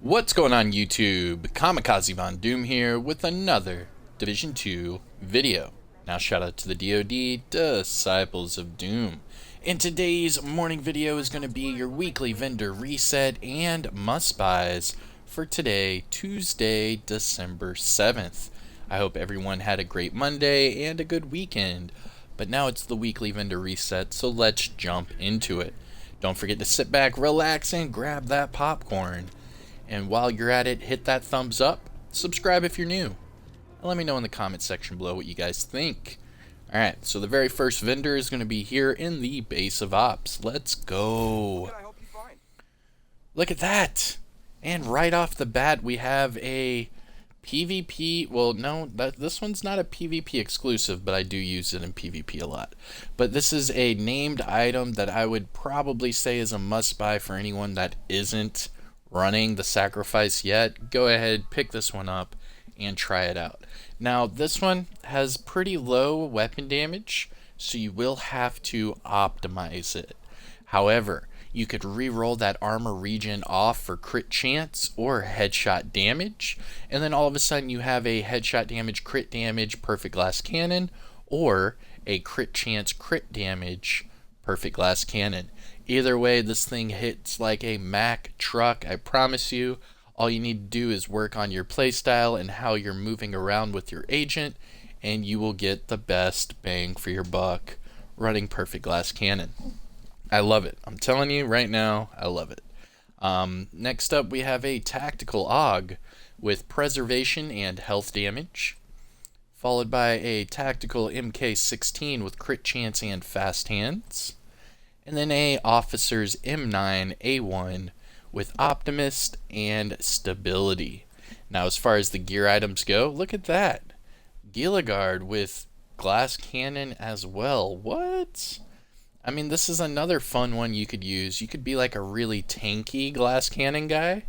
What's going on YouTube? Kamikazevondoom here with another Division 2 video. Now shout out to the DoD, Disciples of Doom. And today's morning video is going to be your weekly vendor reset and must-buys for today, Tuesday, December 7th. I hope everyone had a great Monday and a good weekend. But now it's the weekly vendor reset, so let's jump into it. Don't forget to sit back, relax, and grab that popcorn. And while you're at it, hit that thumbs up, subscribe if you're new, and let me know in the comment section below what you guys think. Alright, so the very first vendor is going to be here in the base of ops. Let's go. Look at that! And right off the bat, we have a PvP, well no, this one's not a PvP exclusive, but I do use it in PvP a lot. But this is a named item that I would probably say is a must-buy for anyone that isn't running the sacrifice yet. Go ahead, pick this one up and try it out. Now this one has pretty low weapon damage, so you will have to optimize it. However, you could re-roll that armor regen off for crit chance or headshot damage, and then all of a sudden you have a headshot damage, crit damage, perfect glass cannon, or a crit chance, crit damage, perfect glass cannon. Either way, this thing hits like a Mack truck, I promise you. All you need to do is work on your playstyle and how you're moving around with your agent, and you will get the best bang for your buck running perfect glass cannon. I love it. I'm telling you right now, I love it. Next up, we have a tactical AUG with preservation and health damage, followed by a tactical MK16 with crit chance and fast hands, and then a officer's M9A1 with optimist and stability. Now as far as the gear items go, look at that. Gilligard with glass cannon as well. What? I mean, this is another fun one you could use. You could be like a really tanky glass cannon guy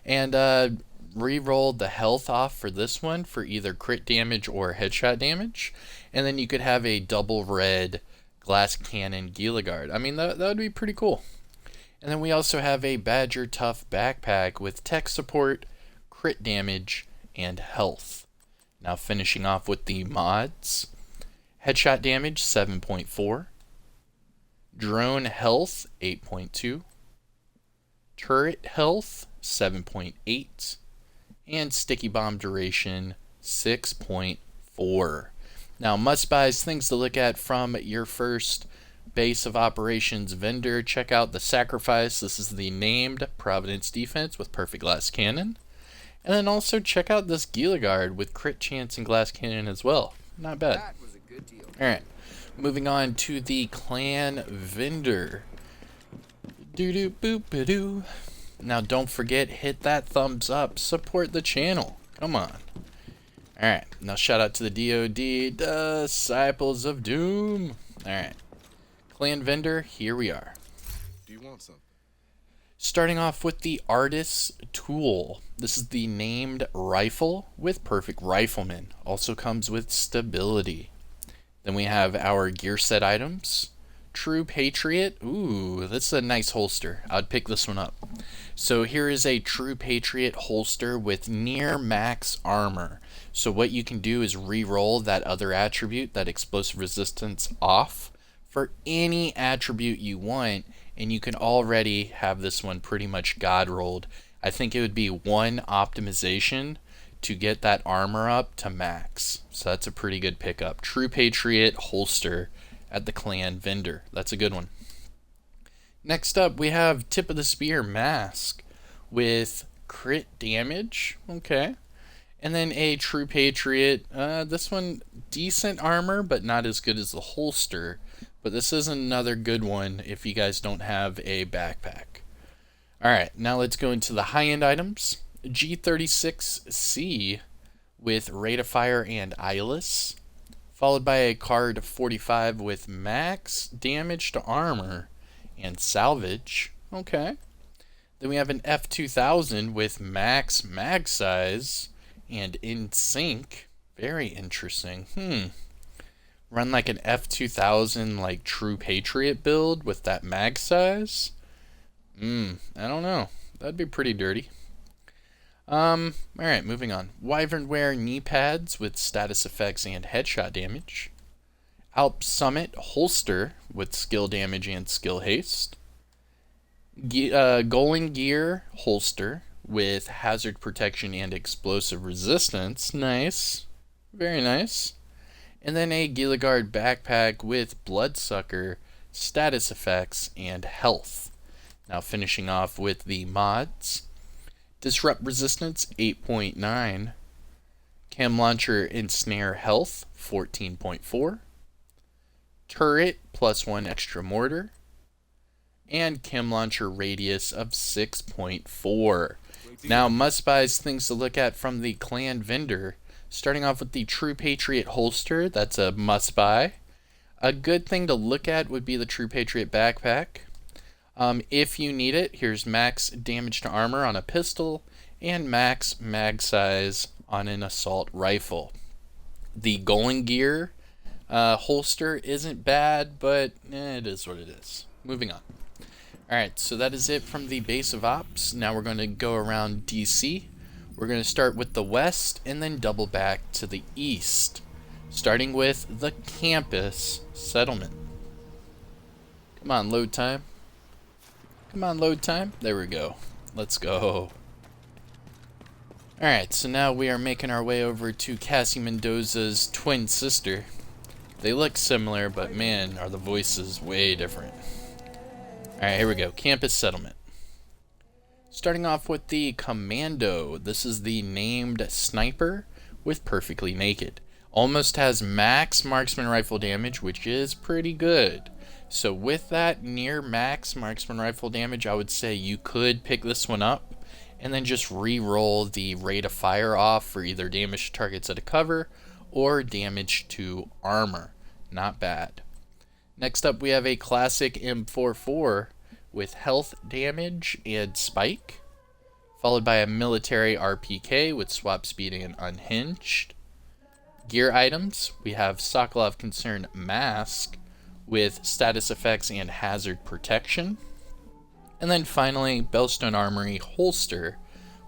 and re-roll the health off for this one for either crit damage or headshot damage. And then you could have a double red glass cannon Gilligard. I mean, that would be pretty cool. And then we also have a Badger Tough backpack with tech support, crit damage, and health. Now finishing off with the mods. Headshot damage 7.4. Drone health 8.2. Turret health 7.8. And sticky bomb duration 6.4. Now, must-buys, things to look at from your first base of operations vendor. Check out the Sacrifice. This is the named Providence defense with perfect glass cannon. And then also check out this Gilligard with crit chance and glass cannon as well. Not bad. That was a good deal. Alright, moving on to the clan vendor. Doo-doo-boop-a-doo. Now, don't forget, hit that thumbs up. Support the channel. Come on. Alright, now shout out to the DoD, Disciples of Doom. Alright, clan vendor, here we are. Do you want some? Starting off with the Artist's Tool. This is the named rifle with perfect rifleman. Also comes with stability. Then we have our gear set items. True Patriot. Ooh, this is a nice holster. I'd pick this one up. So here is a True Patriot holster with near max armor. So what you can do is re-roll that other attribute, that explosive resistance, off for any attribute you want, and you can already have this one pretty much god rolled. I think it would be one optimization to get that armor up to max. So that's a pretty good pickup. True Patriot holster at the clan vendor. That's a good one. Next up, we have Tip of the Spear mask with crit damage. Okay. And then a True Patriot. This one, decent armor, but not as good as the holster. But this is another good one if you guys don't have a backpack. Alright, now let's go into the high-end items. G36C with Rate of Fire and Eyeless, followed by a card 45 with max damage to armor and salvage. Okay. Then we have an F2000 with max mag size and in sync. Very interesting. Run like an F2000 like True Patriot build with that mag size. I don't know. That'd be pretty dirty. Alright, moving on. Wyvernware knee pads with status effects and headshot damage. Alp Summit holster with skill damage and skill haste. Golem Gear holster with hazard protection and explosive resistance. Nice. Very nice. And then a Gilligard backpack with Bloodsucker, status effects, and health. Now finishing off with the mods. Disrupt resistance 8.9. Cam launcher ensnare health 14.4. Turret +1 extra mortar. And cam launcher radius of 6.4. Now must buys things to look at from the clan vendor. Starting off with the True Patriot holster, that's a must buy. A good thing to look at would be the True Patriot backpack. If you need it, here's max damage to armor on a pistol and max mag size on an assault rifle. The Golem Gear holster isn't bad, but it is what it is. Moving on. Alright, so that is it from the base of ops. Now we're going to go around DC. We're going to start with the west and then double back to the east, starting with the campus settlement. Come on, load time. Come on, load time. There we go. Let's go. Alright, so now we are making our way over to Cassie Mendoza's twin sister. They look similar, but man, are the voices way different. Alright, here we go. Campus settlement. Starting off with the Commando. This is the named sniper with Perfectly Naked. Almost has max marksman rifle damage, which is pretty good. So with that near max marksman rifle damage, I would say you could pick this one up and then just re-roll the rate of fire off for either damage to targets at a cover or damage to armor. Not bad. Next up we have a classic M44 with health damage and spike, followed by a military RPK with swap speed and unhinged. Gear items, we have Sokolov Concern Mask with status effects and hazard protection. And then finally, Bellstone Armory holster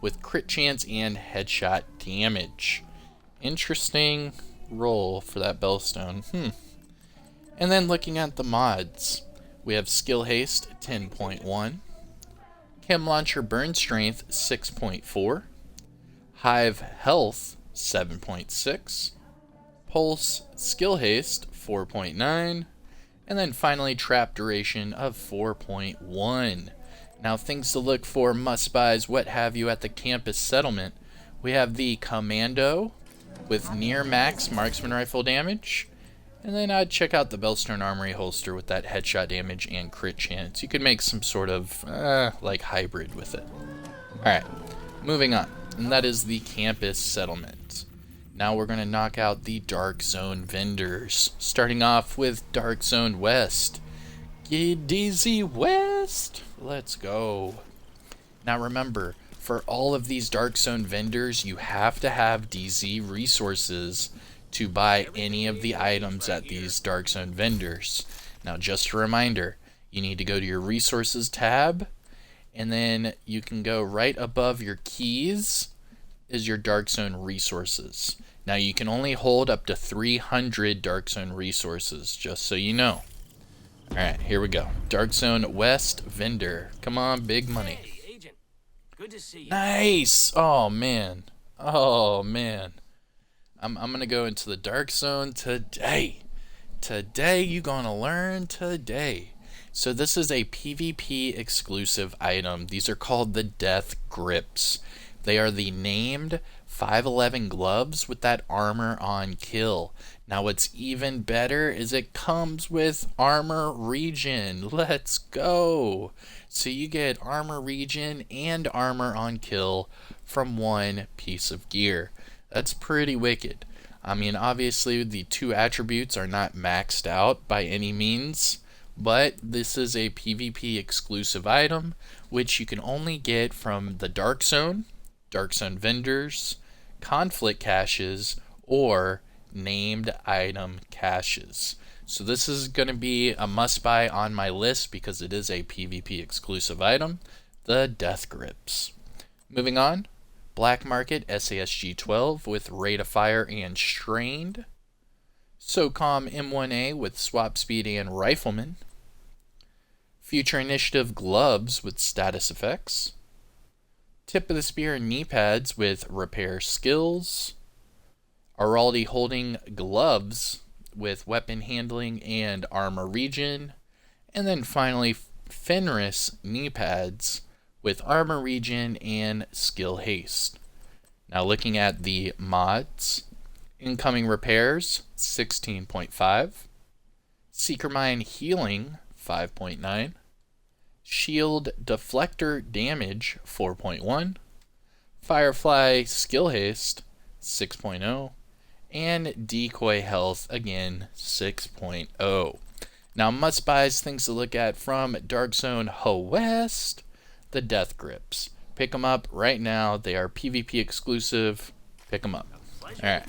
with crit chance and headshot damage. Interesting roll for that Bellstone. And then looking at the mods, we have Skill Haste 10.1, Chem Launcher Burn Strength 6.4, Hive Health 7.6, Pulse Skill Haste 4.9, and then finally Trap Duration of 4.1. Now things to look for, must buys, what have you at the campus settlement. We have the Commando with near max marksman rifle damage. And then I'd check out the Bellstone Armory holster with that headshot damage and crit chance. You could make some sort of, like hybrid with it. Alright, moving on. And that is the campus settlement. Now we're going to knock out the Dark Zone vendors. Starting off with Dark Zone West. DZ West! Let's go. Now remember, for all of these Dark Zone vendors, you have to have DZ resources to buy any of the items at these Dark Zone vendors. Now just a reminder, you need to go to your resources tab, and then you can go right above your keys is your Dark Zone resources. Now you can only hold up to 300 Dark Zone resources, just so you know. Alright, here we go. Dark Zone West vendor. Come on, big money. Hey, Agent. Good to see you. Nice! Oh man. Oh man. I'm gonna go into the Dark Zone today. Today, you gonna learn today. So this is a PvP exclusive item. These are called the Death Grips. They are the named 511 gloves with that armor on kill. Now what's even better is it comes with armor regen. Let's go. So you get armor regen and armor on kill from one piece of gear. That's pretty wicked. I mean, obviously the two attributes are not maxed out by any means, but this is a PvP exclusive item which you can only get from the Dark Zone vendors, conflict caches, or named item caches. So this is going to be a must buy on my list because it is a PvP exclusive item, the Death Grips. Moving on, Black Market SASG-12 with Rate of Fire and Strained. SOCOM M1A with Swap Speed and Rifleman. Future Initiative Gloves with Status Effects. Tip of the Spear knee pads with Repair Skills. Araldi Holding Gloves with Weapon Handling and Armor Regen. And then finally, Fenris knee pads with Armor Regen and Skill Haste. Now looking at the mods. Incoming Repairs, 16.5. Seeker Mine Healing, 5.9. Shield Deflector Damage, 4.1. Firefly Skill Haste, 6.0. And Decoy Health, again, 6.0. Now, must-buys, things to look at from Dark Zone Ho West, the Death Grips. Pick them up right now. They are PvP exclusive. Pick them up. Alright.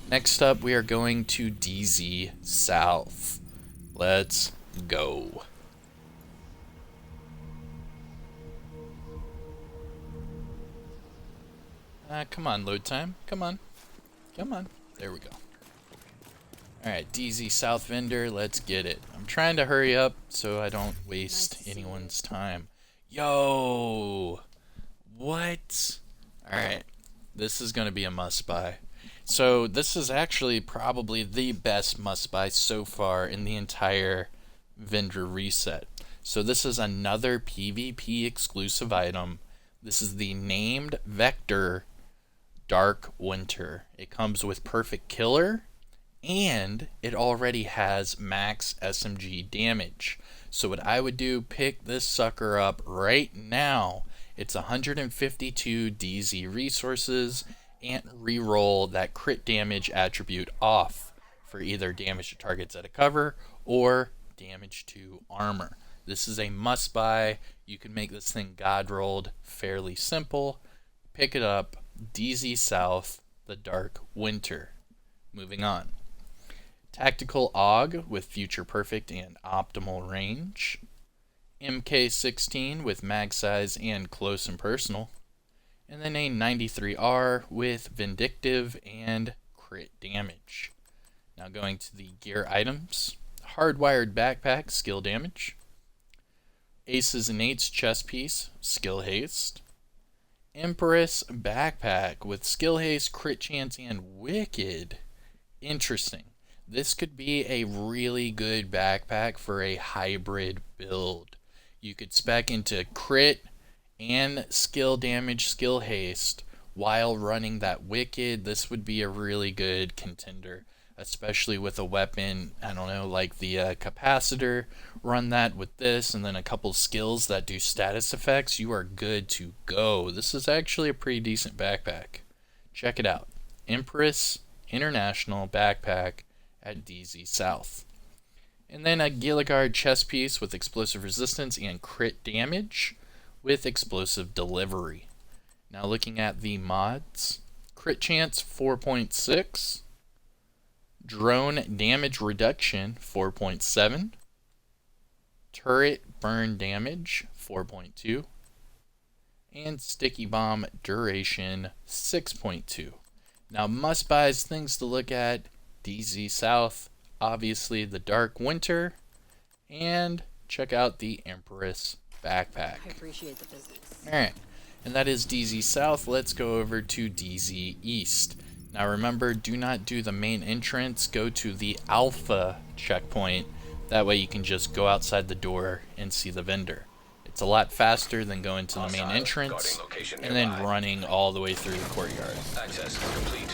Next up, we are going to DZ South. Let's go. Come on, load time. Come on. Come on. There we go. Alright, DZ South vendor, let's get it. I'm trying to hurry up so I don't waste anyone's time. Yo! What? Alright, this is going to be a must-buy. So this is actually probably the best must-buy so far in the entire vendor reset. So this is another PvP exclusive item. This is the Named Vector Dark Winter. It comes with Perfect Killer, and it already has max SMG damage. So what I would do, pick this sucker up right now. It's 152 DZ resources, and reroll that crit damage attribute off for either damage to targets at a cover or damage to armor. This is a must buy. You can make this thing god rolled fairly simple. Pick it up. DZ South, the Dark Winter. Moving on. Tactical AUG with Future Perfect and Optimal Range. MK16 with mag size and close and personal. And then a 93R with Vindictive and crit damage. Now going to the gear items. Hardwired Backpack, skill damage. Aces and Eights chest piece, skill haste. Empress Backpack with skill haste, crit chance, and wicked. Interesting. This could be a really good backpack for a hybrid build. You could spec into crit and skill damage, skill haste while running that wicked. This would be a really good contender, especially with a weapon, I don't know, like the capacitor. Run that with this and then a couple skills that do status effects. You are good to go. This is actually a pretty decent backpack. Check it out. Empress International Backpack at DZ South. And then a Gilligard chest piece with explosive resistance and crit damage with explosive delivery. Now looking at the mods. Crit chance 4.6. Drone damage reduction 4.7. Turret burn damage 4.2. And sticky bomb duration 6.2. Now must buys, things to look at. DZ South, obviously the Dark Winter, and check out the Empress Backpack. I appreciate the business. Alright, and that is DZ South. Let's go over to DZ East. Now remember, do not do the main entrance. Go to the Alpha checkpoint. That way you can just go outside the door and see the vendor. It's a lot faster than going to the main entrance and then running all the way through the courtyard. Access complete.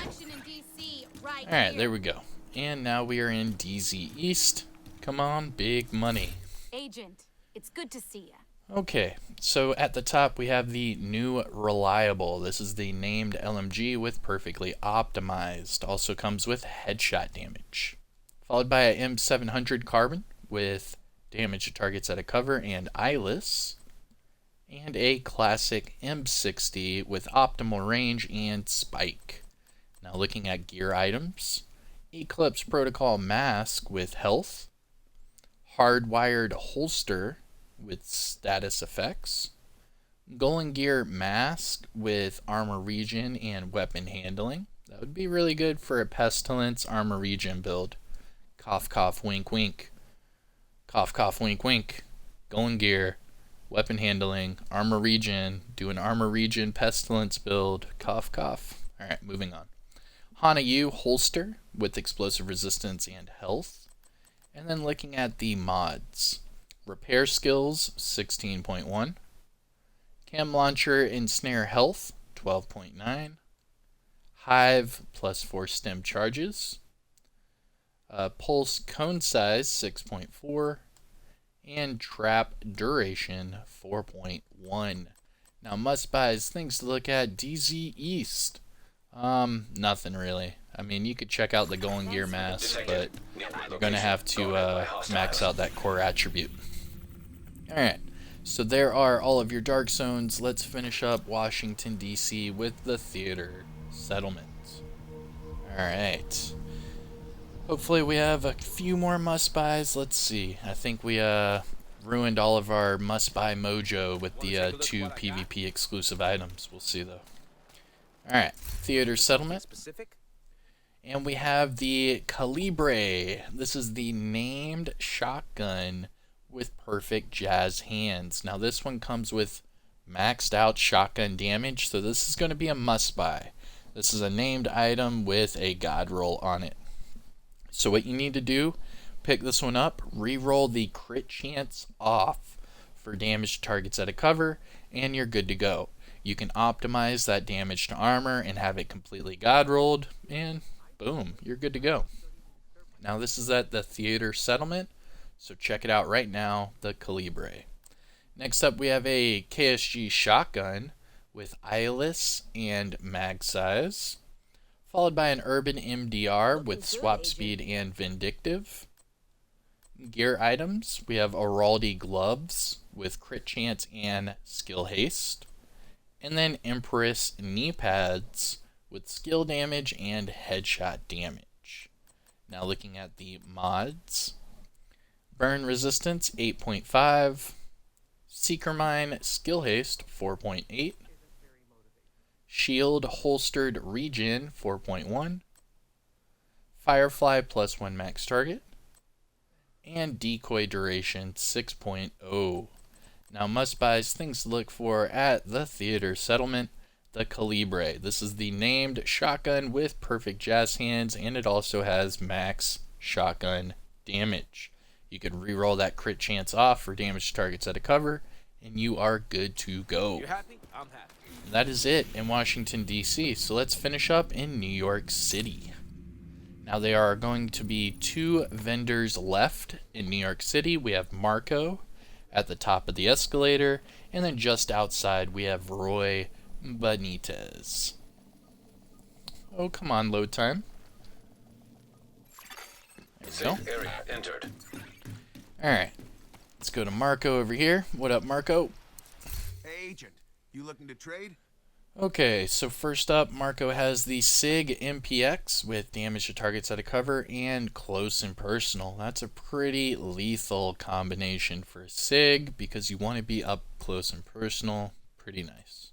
Alright, there we go. And now we are in DZ East. Come on, big money. Agent, it's good to see ya. Okay, so at the top we have the new Reliable. This is the named LMG with perfectly optimized. Also comes with headshot damage. Followed by a M700 Carbon with damage to targets at a cover and eyeless. And a classic M60 with optimal range and spike. Now looking at gear items. Eclipse Protocol Mask with health. Hardwired Holster with status effects. Golden Gear Mask with armor regen and weapon handling. That would be really good for a Pestilence armor regen build. Cough, cough, wink, wink. Cough, cough, wink, wink. Golden Gear, weapon handling, armor regen. Do an armor regen Pestilence build. Cough, cough. Alright, moving on. Hana-Yu holster with explosive resistance and health. And then looking at the mods. Repair skills, 16.1. Cam launcher ensnare health, 12.9. Hive, plus 4 stem charges. Pulse cone size, 6.4. And trap duration, 4.1. Now must buys, things to look at, DZ East. Nothing really. I mean, you could check out the Golden Gear Mask, but you're going to have to max out that core attribute. Alright, so there are all of your dark zones. Let's finish up Washington, D.C. with the theater settlement. Alright. Hopefully we have a few more must-buys. Let's see. I think we ruined all of our must-buy mojo with the 2 PvP exclusive items. We'll see, though. Alright, theater settlement. And we have the Calibre. This is the named shotgun with perfect jazz hands. Now this one comes with maxed out shotgun damage, so this is going to be a must-buy. This is a named item with a god roll on it. So what you need to do, pick this one up, re-roll the crit chance off for damage to targets at a cover, and you're good to go. You can optimize that damage to armor and have it completely god rolled, and boom, you're good to go. Now this is at the theater settlement, so check it out right now, the Calibre. Next up we have a KSG shotgun with eyeless and mag size, followed by an urban MDR with swap speed and vindictive. Gear items, we have Araldi gloves with crit chance and skill haste, and then Empress knee pads with skill damage and headshot damage. Now looking at the mods, burn resistance 8.5, Seeker Mine skill haste 4.8, shield holstered regen 4.1, Firefly plus 1 max target, and decoy duration 6.0. Now must buys, things to look for at the theater settlement, the Calibre. This is the named shotgun with perfect jazz hands, and it also has max shotgun damage. You could reroll that crit chance off for damage to targets at a cover, and you are good to go. You happy? I'm happy. And that is it in Washington, D.C. So let's finish up in New York City. Now there are going to be 2 vendors left in New York City. We have Marco at the top of the escalator, and then just outside we have Roy Benitez. Oh, come on, load time. There we go. Area entered. Alright, let's go to Marco over here. What up, Marco? Hey, Agent. You looking to trade? Okay, so first up, Marco has the SIG MPX with damage to targets at a cover and close and personal. That's a pretty lethal combination for a SIG because you want to be up close and personal. Pretty nice.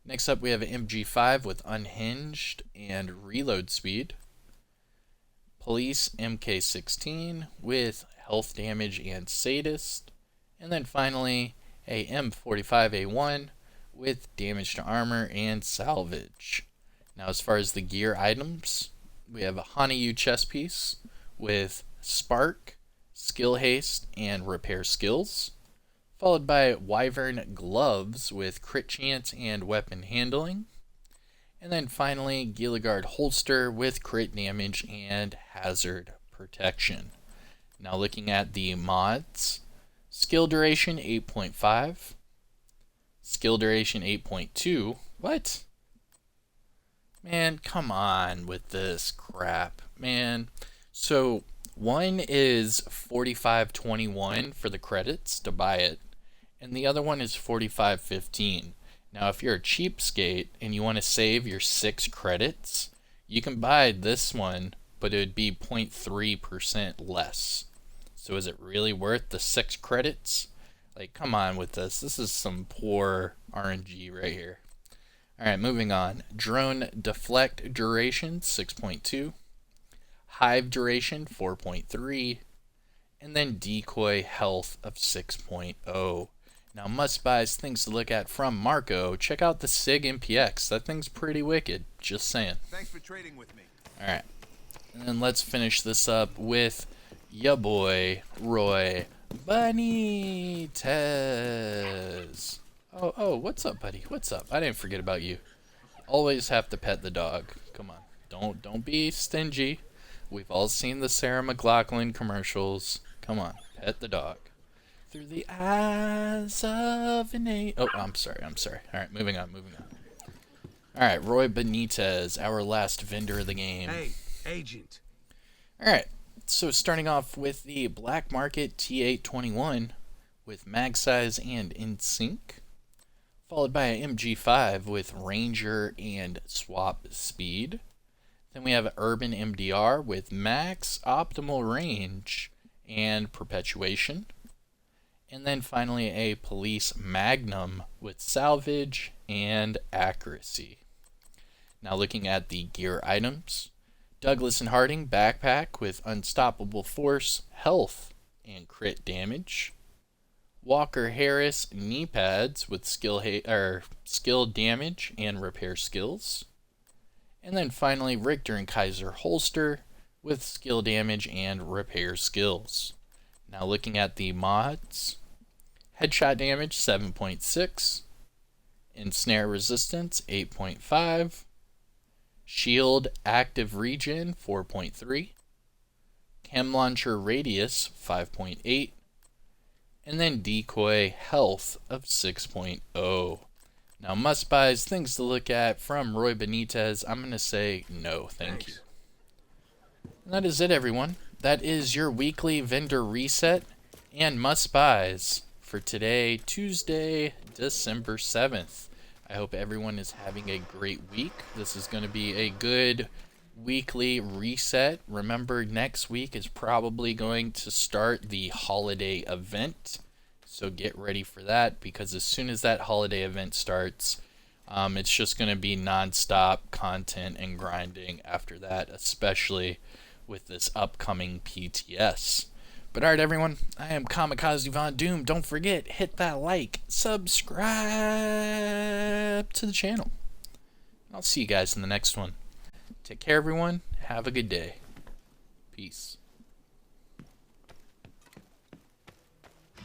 Next up, we have an MG5 with unhinged and reload speed. Police MK16 with health damage and sadist. And then finally, a M45A1 with damage to armor and salvage. Now as far as the gear items, we have a Hana-Yu chest piece with spark, skill haste, and repair skills, followed by Wyvern gloves with crit chance and weapon handling, and then finally Gilligard holster with crit damage and hazard protection. Now looking at the mods, skill duration 8.5, skill duration 8.2. What? Man, come on with this crap, man. So one is 45.21 for the credits to buy it, and the other one is 45.15. Now if you're a cheapskate and you want to save your 6 credits, you can buy this one, but it would be 0.3% less. So is it really worth the 6 credits? Like, come on with this. This is some poor RNG right here. Alright, moving on. Drone deflect duration, 6.2. Hive duration, 4.3. And then decoy health of 6.0. Now, must-buys, things to look at from Marco. Check out the SIG MPX. That thing's pretty wicked. Just saying. Thanks for trading with me. Alright. And then let's finish this up with ya boy, Roy Benitez. Oh, what's up, buddy? What's up? I didn't forget about you. Always have to pet the dog. Come on. Don't be stingy. We've all seen the Sarah McLachlan commercials. Come on. Pet the dog. Through the eyes of an Oh, I'm sorry. Alright, moving on. Alright, Roy Benitez, our last vendor of the game. Hey, Agent. Alright, so starting off with the Black Market T821 with mag size and in sync, followed by an MG5 with Ranger and swap speed. Then we have Urban MDR with max optimal range and perpetuation. And then finally a Police Magnum with salvage and accuracy. Now looking at the gear items, Douglas and Harding backpack with unstoppable force, health, and crit damage. Walker Harris knee pads with skill damage and repair skills. And then finally Richter and Kaiser holster with skill damage and repair skills. Now looking at the mods, headshot damage 7.6, ensnare resistance 8.5, shield active regen 4.3, chem launcher radius 5.8, and then decoy health of 6.0. Now must buys, things to look at from Roy Benitez, I'm going to say no, thank you. And that is it, everyone. That is your weekly vendor reset and must buys for today, Tuesday, December 7th. I hope everyone is having a great week. This is going to be a good weekly reset. Remember, next week is probably going to start the holiday event. So get ready for that, because as soon as that holiday event starts, it's just going to be non-stop content and grinding after that, especially with this upcoming PTS. But alright, everyone, I am Kamikazevondoom. Don't forget, hit that like, subscribe to the channel. I'll see you guys in the next one. Take care, everyone. Have a good day. Peace.